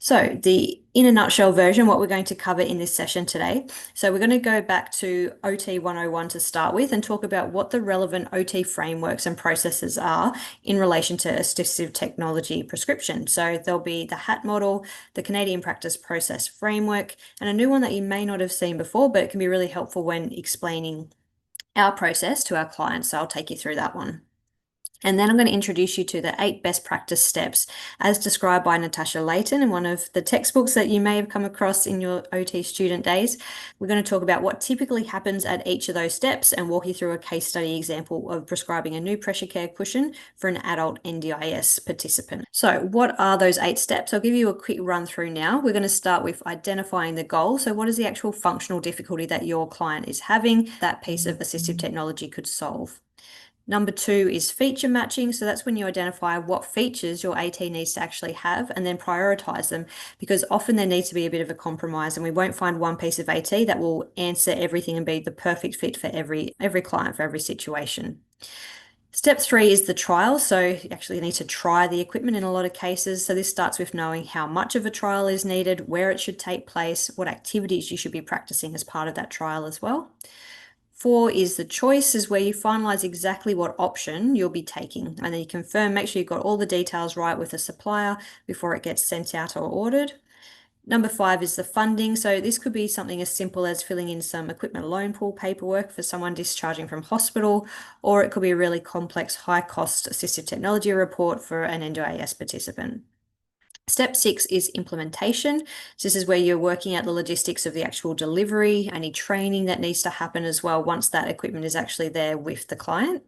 So in a nutshell version, what we're going to cover in this session today. So we're going to go back to OT 101 to start with and talk about what the relevant OT frameworks and processes are in relation to assistive technology prescription. So there'll be the HAT model, the Canadian Practice Process Framework, and a new one that you may not have seen before, but it can be really helpful when explaining our process to our clients. So I'll take you through that one. And then I'm going to introduce you to the 8 best practice steps as described by Natasha Layton in one of the textbooks that you may have come across in your OT student days. We're going to talk about what typically happens at each of those steps and walk you through a case study example of prescribing a new pressure care cushion for an adult NDIS participant. So what are those 8 steps? I'll give you a quick run through now. We're going to start with identifying the goal. So what is the actual functional difficulty that your client is having that piece of assistive technology could solve? Number 2 is feature matching. So that's when you identify what features your AT needs to actually have and then prioritize them, because often there needs to be a bit of a compromise and we won't find one piece of AT that will answer everything and be the perfect fit for every client, for every situation. Step 3 is the trial. So you actually need to try the equipment in a lot of cases. So this starts with knowing how much of a trial is needed, where it should take place, what activities you should be practicing as part of that trial as well. 4 is the choice, is where you finalize exactly what option you'll be taking. And then you confirm, make sure you've got all the details right with the supplier before it gets sent out or ordered. Number 5 is the funding. So this could be something as simple as filling in some equipment loan pool paperwork for someone discharging from hospital, or it could be a really complex, high-cost assistive technology report for an NDIS participant. Step 6 is implementation. So this is where you're working out the logistics of the actual delivery, any training that needs to happen as well once that equipment is actually there with the client.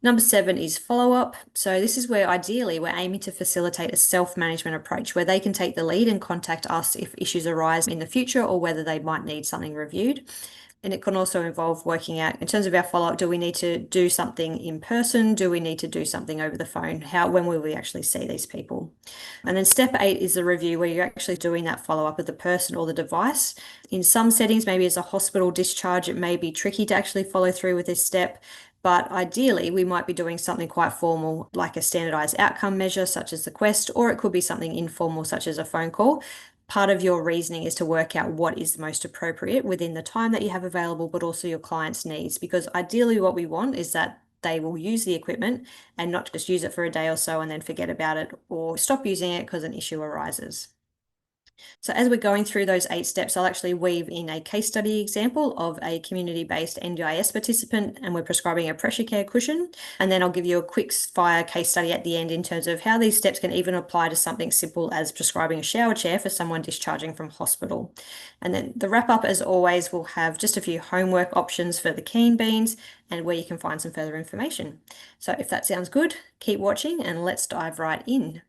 Number 7 is follow-up. So this is where ideally we're aiming to facilitate a self-management approach where they can take the lead and contact us if issues arise in the future or whether they might need something reviewed. And it can also involve working out, in terms of our follow-up, do we need to do something in person? Do we need to do something over the phone? When will we actually see these people? And then step 8 is the review, where you're actually doing that follow-up with the person or the device. In some settings, maybe as a hospital discharge, it may be tricky to actually follow through with this step. But ideally, we might be doing something quite formal, like a standardized outcome measure, such as the Quest, or it could be something informal, such as a phone call. Part of your reasoning is to work out what is the most appropriate within the time that you have available, but also your client's needs, because ideally what we want is that they will use the equipment and not just use it for a day or so and then forget about it or stop using it because an issue arises. So as we're going through those 8 steps, I'll actually weave in a case study example of a community-based NDIS participant, and we're prescribing a pressure care cushion. And then I'll give you a quick fire case study at the end in terms of how these steps can even apply to something simple as prescribing a shower chair for someone discharging from hospital. And then the wrap up, as always, will have just a few homework options for the keen beans and where you can find some further information. So if that sounds good, keep watching and let's dive right in.